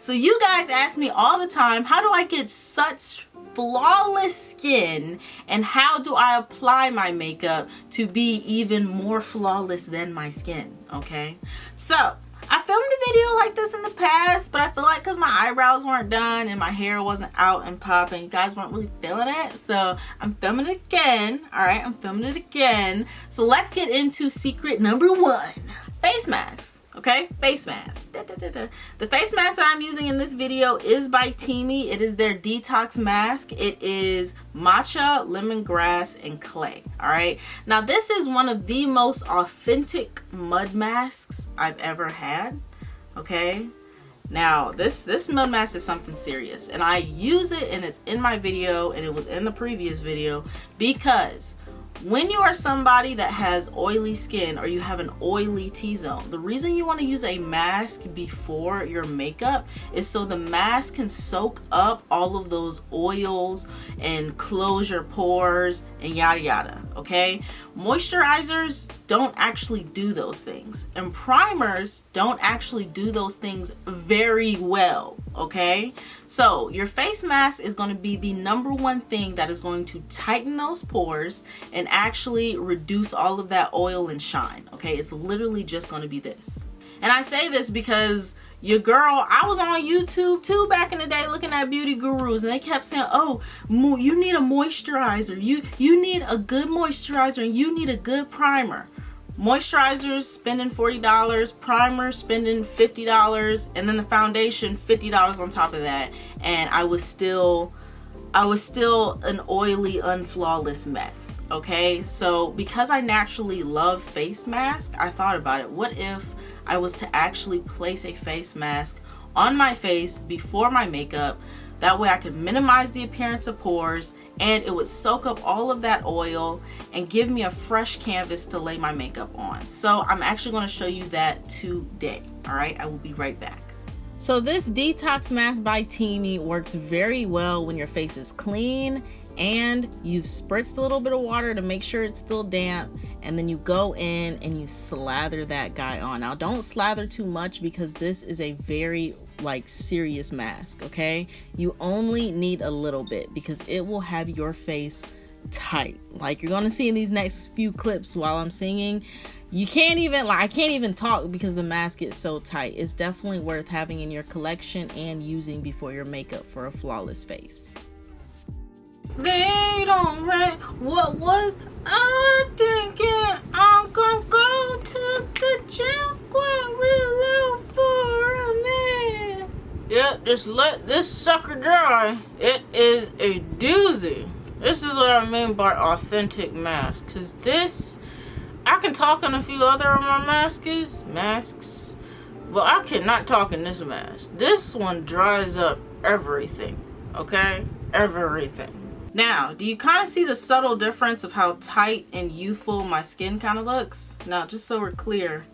So you guys ask me all the time, how do I get such flawless skin and how do I apply my makeup to be even more flawless than my skin? Okay, so I filmed a video like this in the past, but I feel like because my eyebrows weren't done and my hair wasn't out and popping, you guys weren't really feeling it. So I'm filming it again. All right, I'm filming it again. So let's get into secret number 1. Face masks. Okay, face mask. The face mask that I'm using in this video is by Teami. It is their detox mask. It is matcha, lemongrass, and clay. All right, now this is one of the most authentic mud masks I've ever had. Okay, now this mud mask is something serious, and I use it, and it's in my video, and it was in the previous video, because when you are somebody that has oily skin or you have an oily T-zone, the reason you want to use a mask before your makeup is so the mask can soak up all of those oils and close your pores and yada yada. Okay, moisturizers don't actually do those things, and primers don't actually do those things very well. Okay, so your face mask is going to be the number one thing that is going to tighten those pores and actually reduce all of that oil and shine. Okay, it's literally just going to be this. And I say this because your girl, I was on YouTube too back in the day looking at beauty gurus, and they kept saying, oh, you need a moisturizer, you need a good moisturizer, and you need a good primer. Moisturizers spending $40, primer spending $50, and then the foundation $50 on top of that, and I was still an oily, unflawless mess. Okay, so because I naturally love face masks, I thought about it. What if I was to actually place a face mask on my face before my makeup? That way I could minimize the appearance of pores, and it would soak up all of that oil and give me a fresh canvas to lay my makeup on. So I'm actually going to show you that today. All right, I will be right back. So this detox mask by Teami works very well when your face is clean and you've spritzed a little bit of water to make sure it's still damp, and then you go in and you slather that guy on. Now don't slather too much because this is a very serious mask. Okay, you only need a little bit because it will have your face tight, like you're gonna see in these next few clips while I'm singing. You can't even, I can't even talk because the mask gets so tight. It's definitely worth having in your collection and using before your makeup for a flawless face. They don't rent. What was I thinking? I'm gonna go to the gym squad real low for a minute. Yep, just let this sucker dry. It is a doozy. This is what I mean by authentic mask, because this, I can talk on a few other of my masks, but I cannot talk in this mask. This one dries up everything. Okay, everything. Now, do you kind of see the subtle difference of how tight and youthful my skin kind of looks? Now, just so we're clear,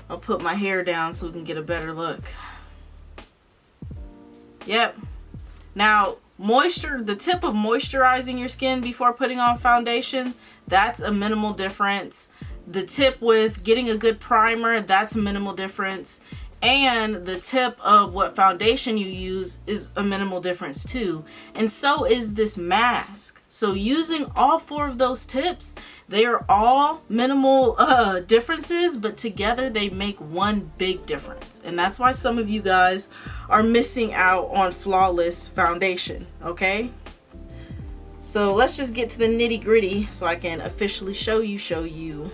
I'll put my hair down so we can get a better look. Yep. Now, the tip of moisturizing your skin before putting on foundation, that's a minimal difference. The tip with getting a good primer, that's a minimal difference. And the tip of what foundation you use is a minimal difference too. And so is this mask. So using all 4 of those tips, they are all minimal differences, but together they make one big difference. And that's why some of you guys are missing out on flawless foundation. Okay, so let's just get to the nitty gritty so I can officially show you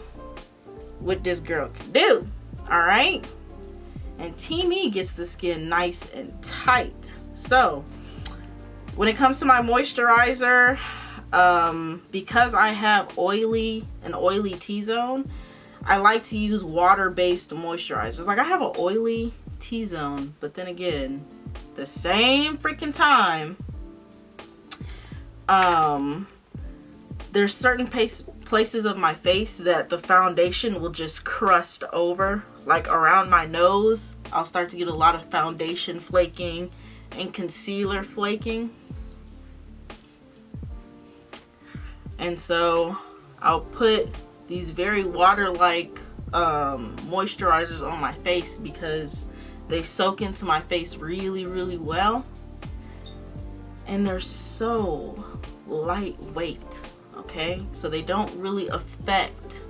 what this girl can do. All right. And Teami gets the skin nice and tight. So when it comes to my moisturizer, because I have an oily T-zone, I like to use water-based moisturizers. Like, I have an oily T-zone, but then again, the same freaking time, there's certain places of my face that the foundation will just crust over. Like around my nose, I'll start to get a lot of foundation flaking and concealer flaking. And so I'll put these very water-like moisturizers on my face because They soak into my face really, really well. And they're so lightweight, okay? So they don't really affect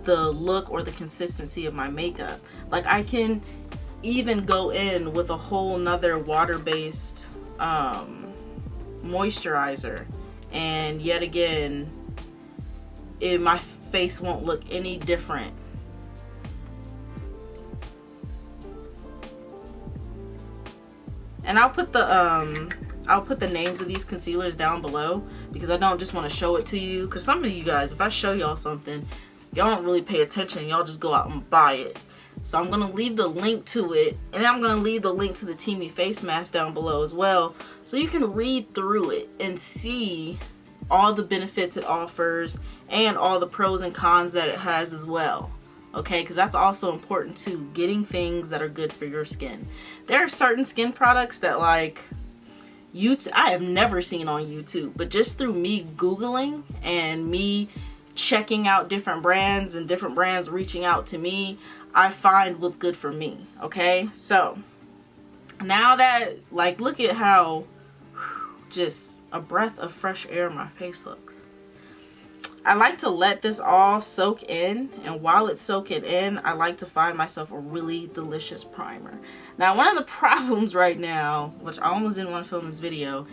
the look or the consistency of my makeup. Like, I can even go in with a whole nother water-based moisturizer, and yet again, my face won't look any different. And I'll put the names of these concealers down below, because I don't just want to show it to you, because some of you guys, if I show y'all something, y'all don't really pay attention, y'all just go out and buy it. So I'm going to leave the link to it, and I'm going to leave the link to the Teami face mask down below as well, so you can read through it and see all the benefits it offers and all the pros and cons that it has as well. Okay, because that's also important too, getting things that are good for your skin. There are certain skin products that, like, I have never seen on YouTube, but just through me Googling and me checking out different brands and different brands reaching out to me, I find what's good for me. Okay, so now that, like, look at how just a breath of fresh air my face looks. I like to let this all soak in, and while it's soaking in, I like to find myself a really delicious primer. Now, one of the problems right now, which I almost didn't want to film this video,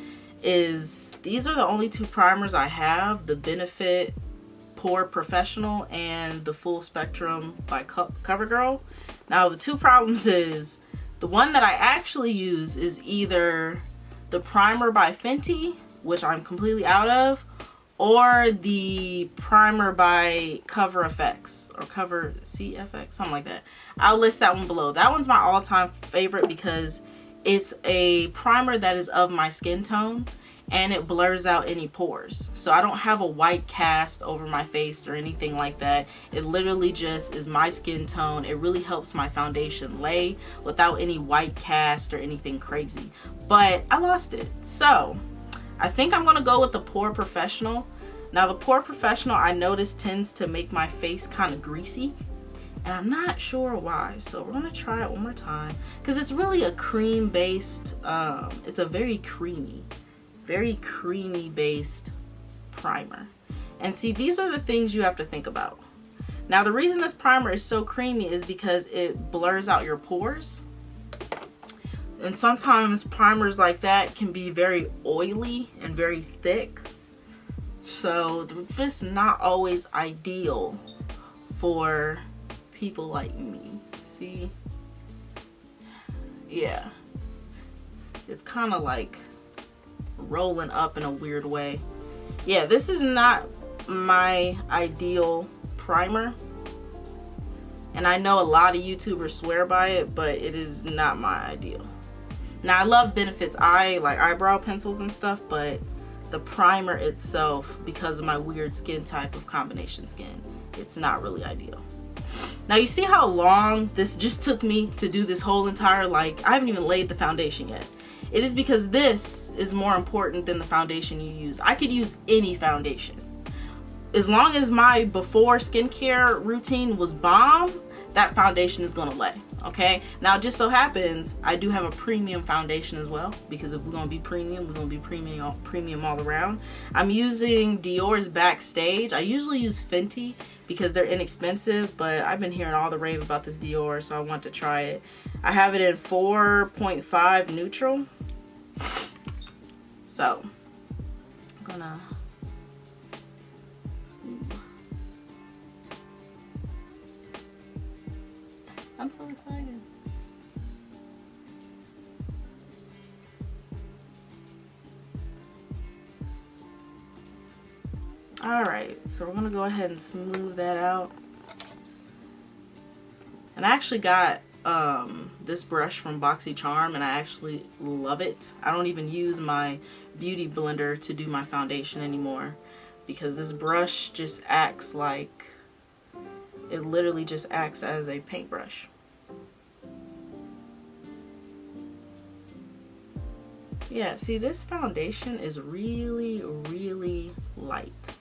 is these are the only two primers I have, the Benefit Pore Professional and the Full Spectrum by CoverGirl. Now, the two problems is, the one that I actually use is either the primer by Fenty, which I'm completely out of, or the primer by Cover FX or Cover CFX, something like that. I'll list that one below. That one's my all-time favorite because it's a primer that is of my skin tone and it blurs out any pores. So I don't have a white cast over my face or anything like that. It literally just is my skin tone. It really helps my foundation lay without any white cast or anything crazy. But I lost it. So I think I'm gonna go with the Pore Professional. Now, the Pore Professional, I noticed, tends to make my face kind of greasy, and I'm not sure why. So we're gonna try it one more time, because it's really a cream based, it's a very creamy based primer. And see, these are the things you have to think about. Now, the reason this primer is so creamy is because it blurs out your pores. And sometimes primers like that can be very oily and very thick. So it's not always ideal for people like me. See? Yeah. It's kind of like rolling up in a weird way. Yeah, this is not my ideal primer. And I know a lot of YouTubers swear by it, but it is not my ideal. Now, I love Benefit's eyebrow pencils and stuff, but the primer itself, because of my weird skin type of combination skin, it's not really ideal. Now, you see how long this just took me to do this whole entire, I haven't even laid the foundation yet. It is because this is more important than the foundation you use. I could use any foundation. As long as my before skincare routine was bomb, that foundation is gonna lay. Okay, now it just so happens I do have a premium foundation as well, because if we're gonna be premium, we're gonna be premium all around. I'm using Dior's Backstage. I usually use Fenty because they're inexpensive, but I've been hearing all the rave about this Dior, so I want to try it. I have it in 4.5 neutral. So I'm gonna I'm so excited. Alright, so we're gonna go ahead and smooth that out. And I actually got this brush from BoxyCharm, and I actually love it. I don't even use my beauty blender to do my foundation anymore, because this brush just acts like, it literally just acts as a paintbrush. Yeah, see, this foundation is really, really light.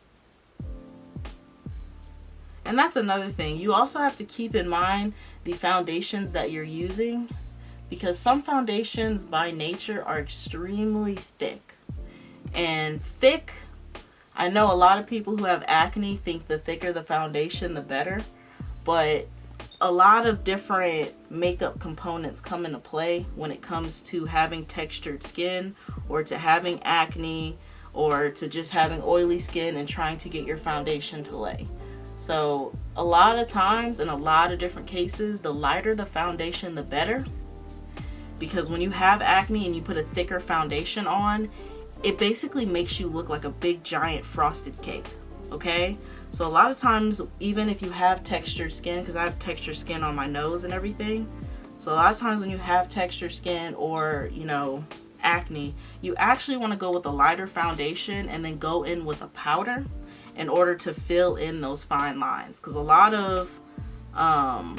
And that's another thing. You also have to keep in mind the foundations that you're using. because some foundations by nature are extremely thick. And thick, I know a lot of people who have acne think the thicker the foundation, the better. But a lot of different makeup components come into play when it comes to having textured skin, or to having acne, or to just having oily skin and trying to get your foundation to lay. So a lot of times, in a lot of different cases, the lighter the foundation, the better. Because when you have acne and you put a thicker foundation on, it basically makes you look like a big giant frosted cake. Okay? So a lot of times, even if you have textured skin, because I have textured skin on my nose and everything, so a lot of times when you have textured skin, or, you know, acne, you actually want to go with a lighter foundation and then go in with a powder in order to fill in those fine lines. Because a lot of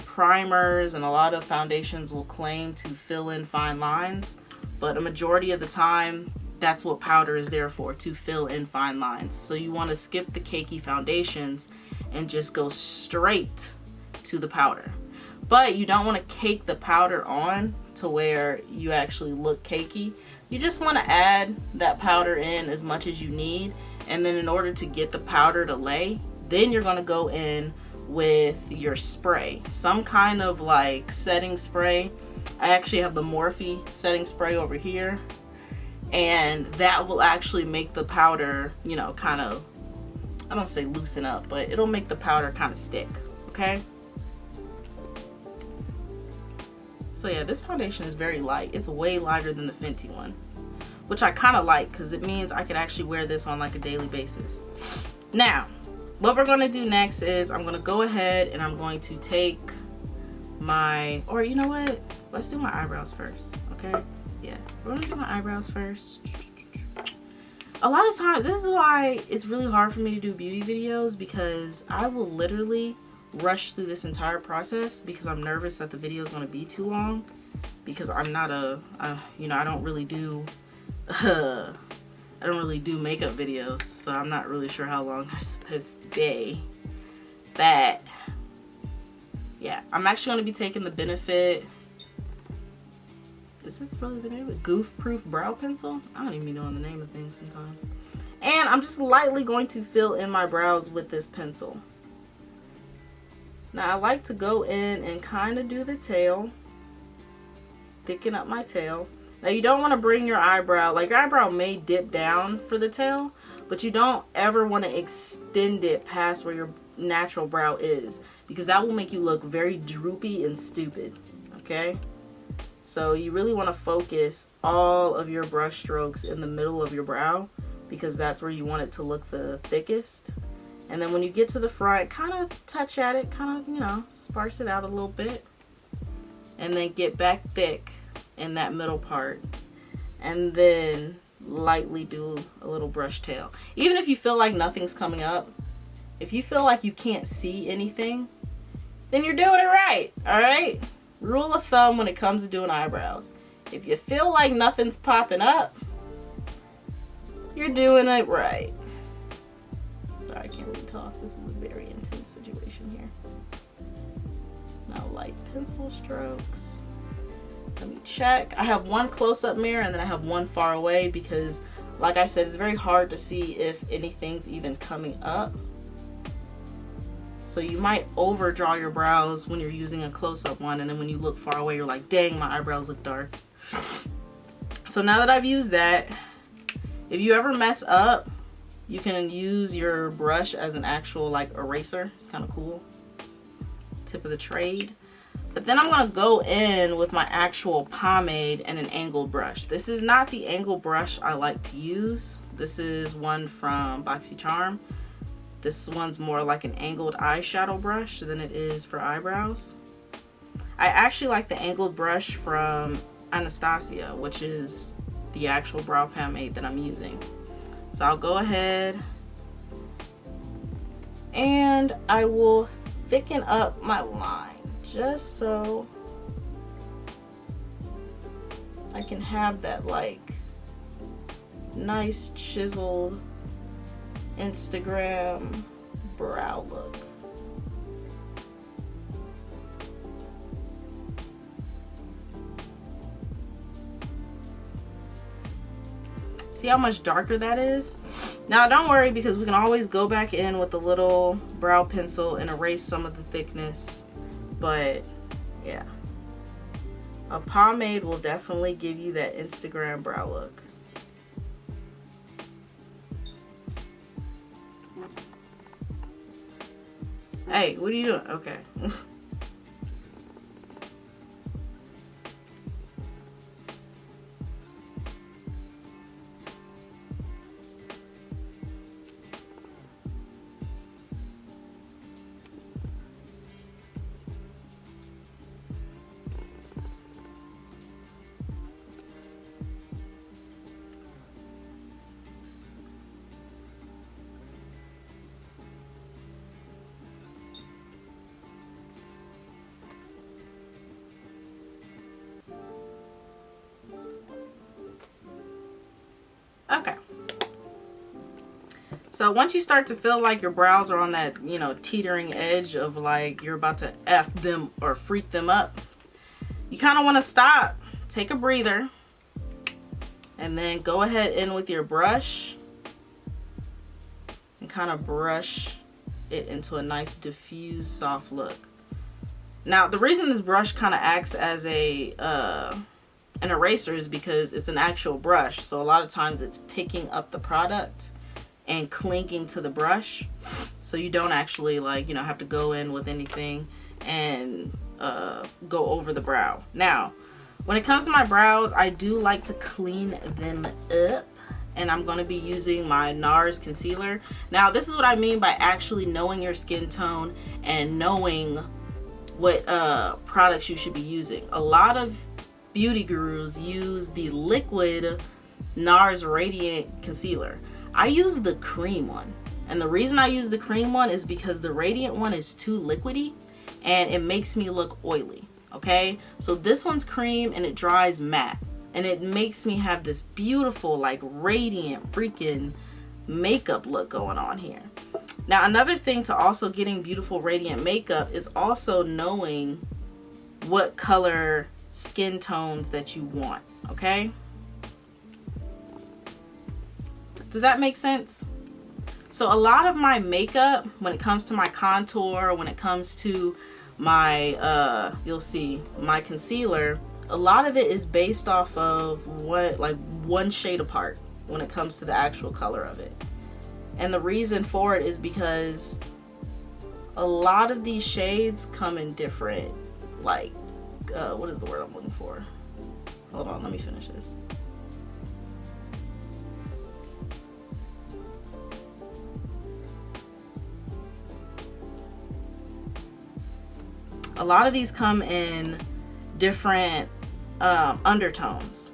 primers and a lot of foundations will claim to fill in fine lines, but a majority of the time, that's what powder is there for, to fill in fine lines. So you want to skip the cakey foundations and just go straight to the powder. But you don't want to cake the powder on to where you actually look cakey. You just want to add that powder in as much as you need, and then in order to get the powder to lay, then you're going to go in with your spray, some kind of like setting spray. I actually have the Morphe setting spray over here, and that will actually make the powder, you know, kind of, I don't say loosen up, but it'll make the powder kind of stick. Okay, so yeah, this foundation is very light. It's way lighter than the Fenty one, which I kind of like, because it means I could actually wear this on like a daily basis. Now, what we're going to do next is I'm going to go ahead and I'm going to take my, or you know what, let's do my eyebrows first. Okay, yeah, we're going to do my eyebrows first. A lot of times, this is why it's really hard for me to do beauty videos, because I will literally rush through this entire process because I'm nervous that the video is going to be too long, because I'm not you know, I don't really do makeup videos, so I'm not really sure how long they're supposed to be. But yeah, I'm actually going to be taking the Benefit, is this really the name of it? Goof Proof Brow Pencil? I don't even know the name of things sometimes. And I'm just lightly going to fill in my brows with this pencil. Now I like to go in and kind of do the tail, thicken up my tail. Now you don't want to bring your eyebrow, like your eyebrow may dip down for the tail, but you don't ever want to extend it past where your natural brow is, because that will make you look very droopy and stupid. Okay, so you really want to focus all of your brush strokes in the middle of your brow, because that's where you want it to look the thickest. And then when you get to the front, kind of touch at it, kind of, you know, sparse it out a little bit, and then get back thick in that middle part, and then lightly do a little brush tail. Even if you feel like nothing's coming up, if you feel like you can't see anything, then you're doing it right. All right, rule of thumb when it comes to doing eyebrows: if you feel like nothing's popping up, you're doing it right. Sorry, I can't really talk. This is a very intense situation here. Now light pencil strokes. Let me check. I have one close-up mirror and then I have one far away, because like I said, it's very hard to see if anything's even coming up. So you might overdraw your brows when you're using a close-up one, and then when you look far away, you're like, dang, my eyebrows look dark. So now that I've used that, if you ever mess up, you can use your brush as an actual like eraser. It's kind of cool. Tip of the trade. But then I'm going to go in with my actual pomade and an angled brush. This is not the angled brush I like to use. This is one from BoxyCharm. This one's more like an angled eyeshadow brush than it is for eyebrows. I actually like the angled brush from Anastasia, which is the actual brow pomade that I'm using. So I'll go ahead and I will thicken up my line just so I can have that like nice chiseled Instagram brow look. See how much darker that is? Now don't worry, because we can always go back in with a little brow pencil and erase some of the thickness. But yeah, a pomade will definitely give you that Instagram brow look. Hey, what are you doing? Okay. Okay. So once you start to feel like your brows are on that, you know, teetering edge of like you're about to F them or freak them up, you kind of want to stop, take a breather, and then go ahead in with your brush and kind of brush it into a nice diffuse soft look. Now the reason this brush kind of acts as a an eraser is because it's an actual brush, so a lot of times it's picking up the product and clinging to the brush, so you don't actually, like, you know, have to go in with anything and go over the brow. Now when it comes to my brows, I do like to clean them up, and I'm going to be using my Nars Concealer. Now this is what I mean by actually knowing your skin tone and knowing what products you should be using. A lot of beauty gurus use the liquid Nars Radiant Concealer. I use the cream one, and the reason I use the cream one is because the radiant one is too liquidy and it makes me look oily. Okay, so this one's cream and it dries matte, and it makes me have this beautiful, like, radiant freaking makeup look going on here. Now another thing to also getting beautiful radiant makeup is also knowing what color skin tones that you want. Okay, does that make sense? So a lot of my makeup, when it comes to my contour, when it comes to my you'll see my concealer, a lot of it is based off of what, like, one shade apart when it comes to the actual color of it. And the reason for it is because a lot of these shades come in different, like, what is the word I'm looking for? Hold on, let me finish this. A lot of these come in different undertones.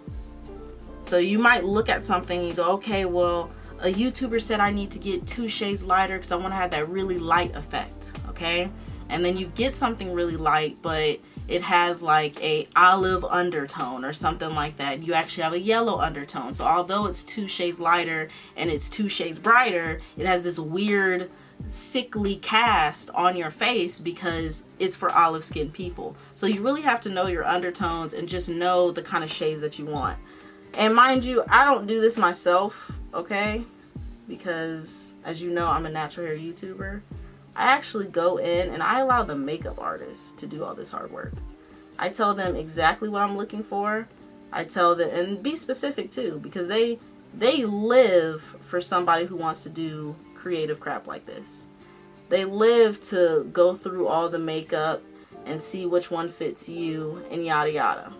So you might look at something and you go, okay, well, a YouTuber said I need to get 2 shades lighter because I want to have that really light effect. Okay, and then you get something really light, but it has like a olive undertone or something like that. You actually have a yellow undertone. So although it's 2 shades lighter and it's 2 shades brighter, it has this weird sickly cast on your face because it's for olive skin people. So you really have to know your undertones and just know the kind of shades that you want. And mind you, I don't do this myself, okay, because as you know, I'm a natural hair YouTuber. I actually go in and I allow the makeup artists to do all this hard work. I tell them exactly what I'm looking for. I tell them, and be specific too, because they live for somebody who wants to do creative crap like this. They live to go through all the makeup and see which one fits you and yada yada.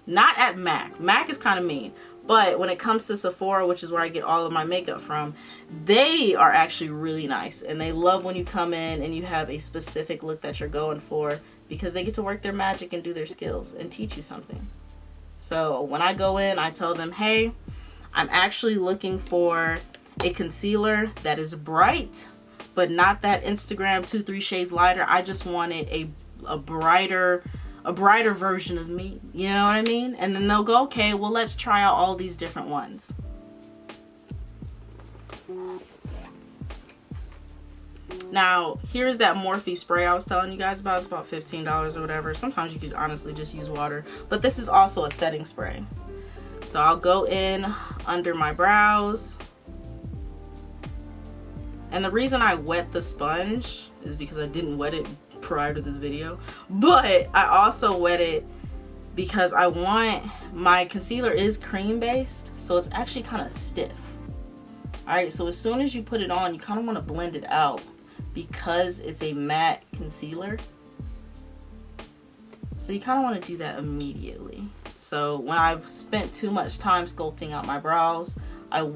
Not at MAC. MAC is kind of mean. But when it comes to Sephora, which is where I get all of my makeup from, they are actually really nice. And they love when you come in and you have a specific look that you're going for, because they get to work their magic and do their skills and teach you something. So when I go in, I tell them, hey, I'm actually looking for a concealer that is bright, but not that Instagram 2-3 shades lighter. I just wanted a brighter version of me, you know what I mean? And then they'll go, okay, well, let's try out all these different ones. Now here's that Morphe spray I was telling you guys about. It's about $15 or whatever. Sometimes you could honestly just use water, but this is also a setting spray. So I'll go in under my brows. And the reason I wet the sponge is because I didn't wet it prior to this video. But I also wet it because I want, my concealer is cream based, so it's actually kind of stiff. Alright, so as soon as you put it on, you kind of want to blend it out because it's a matte concealer. So you kind of want to do that immediately. So when I've spent too much time sculpting out my brows, I'll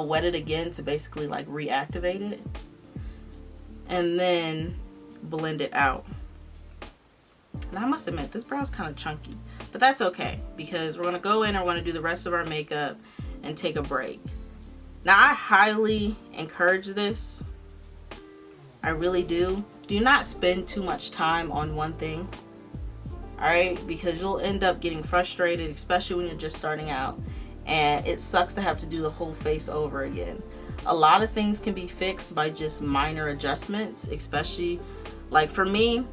wet it again to basically like reactivate it. And then blend it out. And I must admit, this brow is kind of chunky. But that's okay, because we're going to go in and we're going to do the rest of our makeup and take a break. Now, I highly encourage this. I really do. Do not spend too much time on one thing. Alright? Because you'll end up getting frustrated, especially when you're just starting out. And it sucks to have to do the whole face over again. A lot of things can be fixed by just minor adjustments, especially like for me,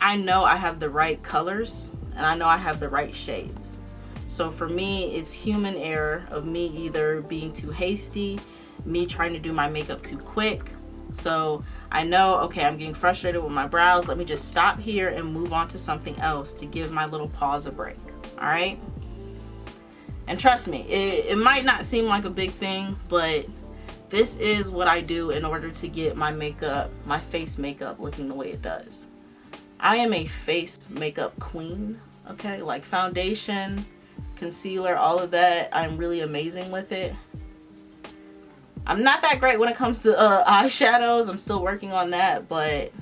I know I have the right colors and I know I have the right shades. So for me, it's human error of me either being too hasty, me trying to do my makeup too quick. So I know, okay, I'm getting frustrated with my brows. Let me just stop here and move on to something else to give my little paws a break. All right. And trust me, it might not seem like a big thing, but this is what I do in order to get my makeup, my face makeup looking the way it does. I am a face makeup queen, okay? Like foundation, concealer, all of that, I'm really amazing with it. I'm not that great when it comes to eyeshadows. I'm still working on that, but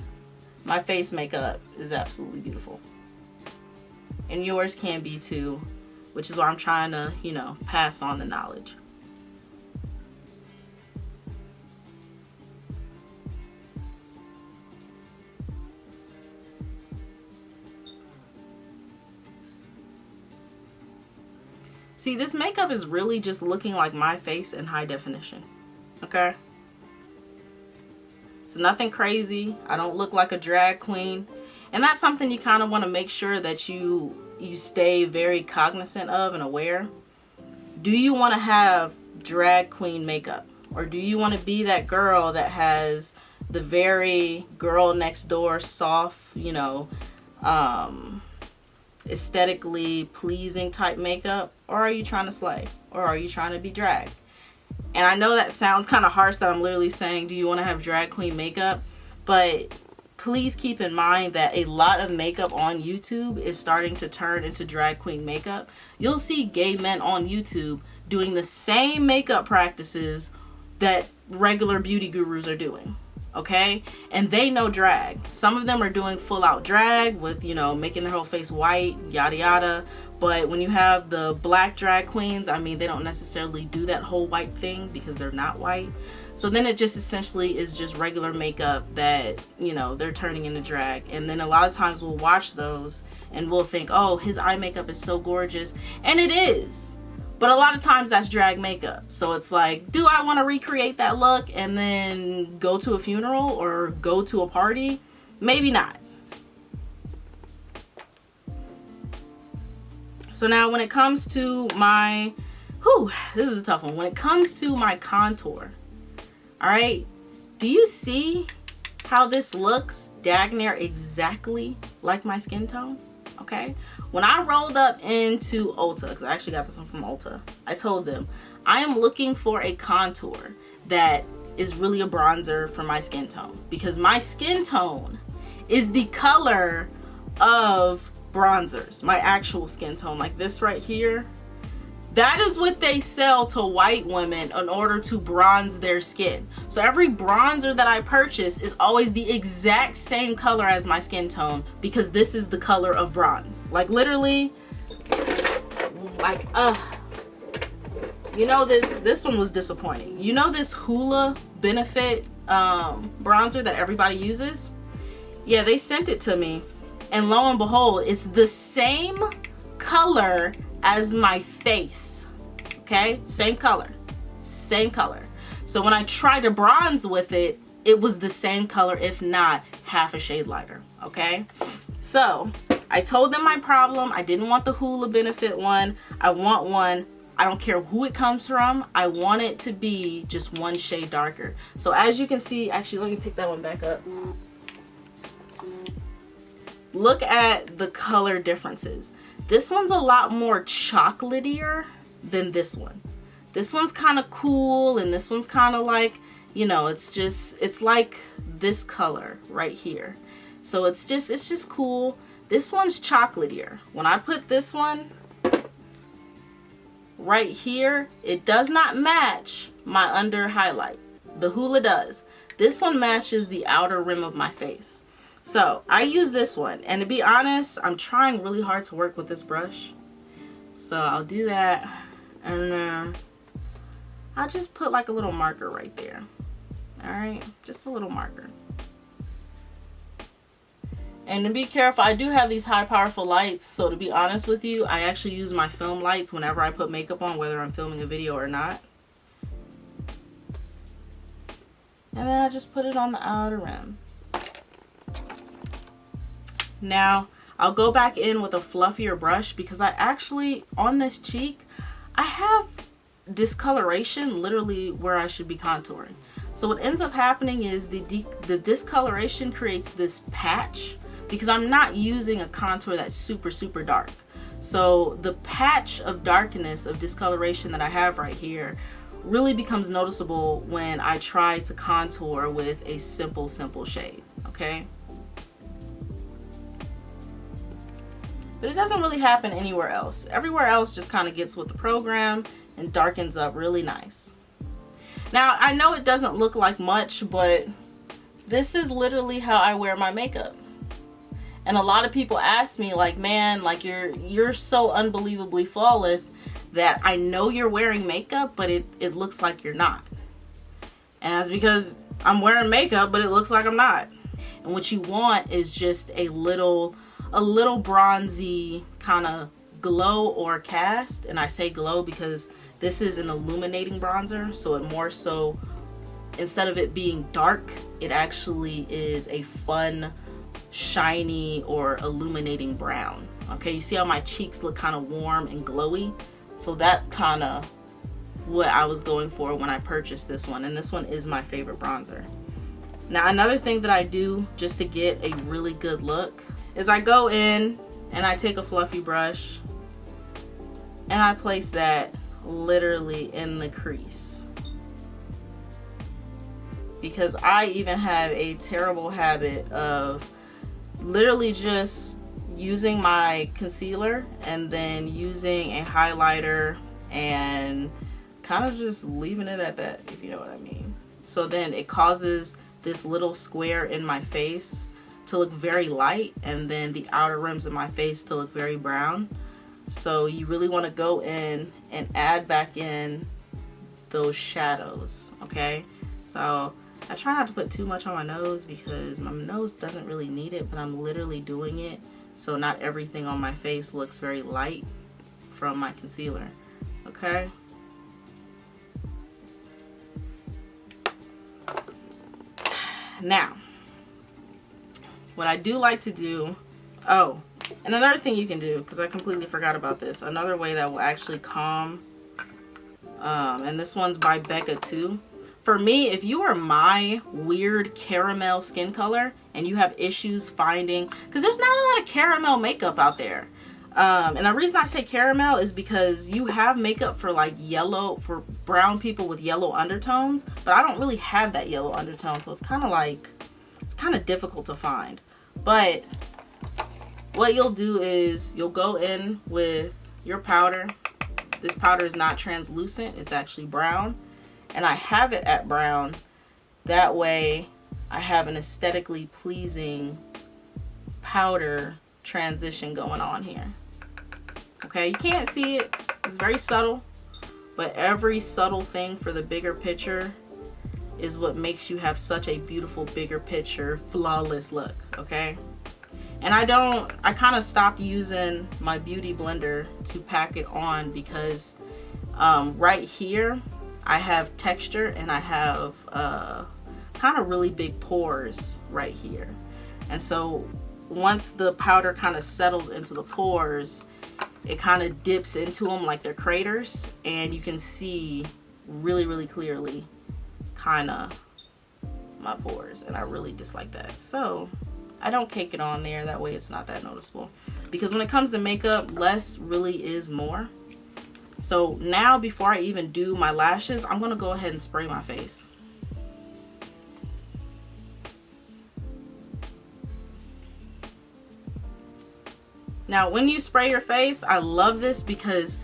my face makeup is absolutely beautiful. And yours can be too, which is why I'm trying to, you know, pass on the knowledge. See, this makeup is really just looking like my face in high definition, okay? It's nothing crazy. I don't look like a drag queen. And that's something you kind of want to make sure that you stay very cognizant of and aware. Do you want to have drag queen makeup? Or do you want to be that girl that has the very girl next door soft, you know, aesthetically pleasing type makeup? Or are you trying to slay? Or are you trying to be drag? And I know that sounds kind of harsh that I'm literally saying, do you want to have drag queen makeup? But please keep in mind that a lot of makeup on YouTube is starting to turn into drag queen makeup. You'll see gay men on YouTube doing the same makeup practices that regular beauty gurus are doing. Okay? And they know drag. Some of them are doing full out drag with, you know, making their whole face white, yada yada. But when you have the black drag queens, I mean, they don't necessarily do that whole white thing because they're not white. So then it just essentially is just regular makeup that, you know, they're turning into drag. And then a lot of times we'll watch those and we'll think, oh, his eye makeup is so gorgeous. And it is. But a lot of times that's drag makeup. So it's like, do I want to recreate that look and then go to a funeral or go to a party? Maybe not. So now when it comes to my, this is a tough one. When it comes to my contour, all right, do you see how this looks daggone exactly like my skin tone? Okay, when I rolled up into Ulta, because I actually got this one from Ulta, I told them I am looking for a contour that is really a bronzer for my skin tone, because my skin tone is the color of bronzers, my actual skin tone, like this right here. That is what they sell to white women in order to bronze their skin. So every bronzer that I purchase is always the exact same color as my skin tone, because this is the color of bronze. Like literally, like, you know, this one was disappointing. You know this Hoola Benefit bronzer that everybody uses? Yeah, they sent it to me. And lo and behold, it's the same color as my face. Okay, same color, same color. So when I tried to bronze with it, it was the same color, if not half a shade lighter. Okay, so I told them my problem. I didn't want the Hoola Benefit one. I want one. I don't care who it comes from. I want it to be just one shade darker. So as you can see, actually, let me pick that one back up. Look at the color differences. This one's a lot more chocolatier than this one. This one's kind of cool, and this one's kind of like, you know, it's like this color right here. So it's just cool. This one's chocolatier. When I put this one right here, it does not match my under highlight. The Hoola does. This one matches the outer rim of my face. So I use this one, and to be honest, I'm trying really hard to work with this brush. So I'll do that, and then I'll just put like a little marker right there. Alright, just a little marker. And to be careful, I do have these high powerful lights, so to be honest with you, I actually use my film lights whenever I put makeup on, whether I'm filming a video or not. And then I just put it on the outer rim. Now, I'll go back in with a fluffier brush because I actually, on this cheek, I have discoloration literally where I should be contouring. So what ends up happening is the discoloration creates this patch because I'm not using a contour that's super dark. So the patch of darkness, of discoloration that I have right here really becomes noticeable when I try to contour with a simple shade, okay? But it doesn't really happen anywhere else. Everywhere else just kind of gets with the program and darkens up really nice. Now, I know it doesn't look like much, but this is literally how I wear my makeup. And a lot of people ask me, like, man, like you're so unbelievably flawless that I know you're wearing makeup, but it looks like you're not. And that's because I'm wearing makeup, but it looks like I'm not. And what you want is just a little bronzy kind of glow or cast. And I say glow because this is an illuminating bronzer, so it more so, instead of it being dark, it actually is a fun, shiny or illuminating brown. Okay, you see how my cheeks look kind of warm and glowy? So that's kind of what I was going for when I purchased this one, and this one is my favorite bronzer. Now, another thing that I do just to get a really good look is I go in and I take a fluffy brush and I place that literally in the crease, because I even have a terrible habit of literally just using my concealer and then using a highlighter and kind of just leaving it at that, if you know what I mean. So then it causes this little square in my face to look very light, and then the outer rims of my face to look very brown. So you really want to go in and add back in those shadows, okay? So I try not to put too much on my nose because my nose doesn't really need it, but I'm literally doing it so not everything on my face looks very light from my concealer, okay? Now, what I do like to do, oh, and another thing you can do, because I completely forgot about this, another way that will actually calm, and this one's by Becca too. For me, if you are my weird caramel skin color and you have issues finding, because there's not a lot of caramel makeup out there. And the reason I say caramel is because you have makeup for like yellow, for brown people with yellow undertones, but I don't really have that yellow undertone, so it's kind of like, it's kind of difficult to find. But what you'll do is you'll go in with your powder. This powder is not translucent, it's actually brown. And I have it at brown. That way I have an aesthetically pleasing powder transition going on here. Okay, you can't see it. It's very subtle. But every subtle thing for the bigger picture is what makes you have such a beautiful bigger picture, flawless look, okay? And I kind of stopped using my beauty blender to pack it on because right here I have texture and I have kind of really big pores right here. And so once the powder kind of settles into the pores, it kind of dips into them like they're craters, and you can see really, really clearly kind of my pores, and I really dislike that. So I don't cake it on there, that way it's not that noticeable, because when it comes to makeup, less really is more. So now, before I even do my lashes, I'm gonna go ahead and spray my face. Now when you spray your face, I love this because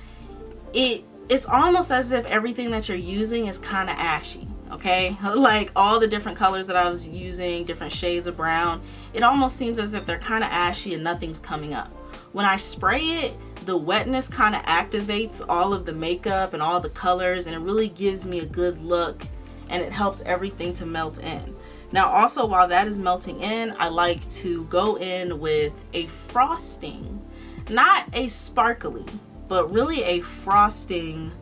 it's almost as if everything that you're using is kind of ashy. Okay, like all the different colors that I was using, different shades of brown, it almost seems as if they're kind of ashy and nothing's coming up. When I spray it, the wetness kind of activates all of the makeup and all the colors, and it really gives me a good look, and it helps everything to melt in. Now also, while that is melting in, I like to go in with a frosting, not a sparkly, but really a frosting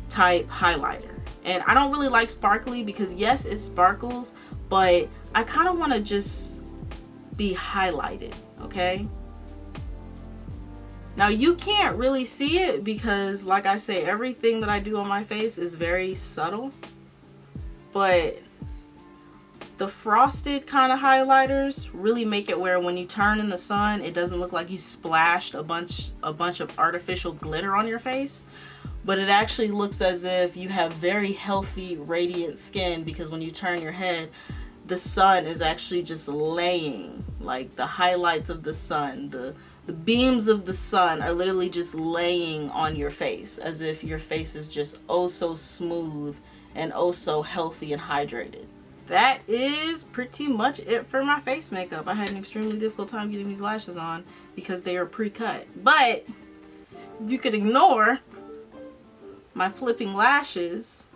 type highlighter. And I don't really like sparkly because yes, it sparkles, but I kind of want to just be highlighted, okay? Now you can't really see it because, like I say, everything that I do on my face is very subtle, but the frosted kind of highlighters really make it where when you turn in the sun, it doesn't look like you splashed a bunch of artificial glitter on your face. But it actually looks as if you have very healthy, radiant skin, because when you turn your head, the sun is actually just laying, like the highlights of the sun, the beams of the sun are literally just laying on your face, as if your face is just oh so smooth and oh so healthy and hydrated. That is pretty much it for my face makeup. I had an extremely difficult time getting these lashes on because they are pre-cut. But if you could ignore my flipping lashes,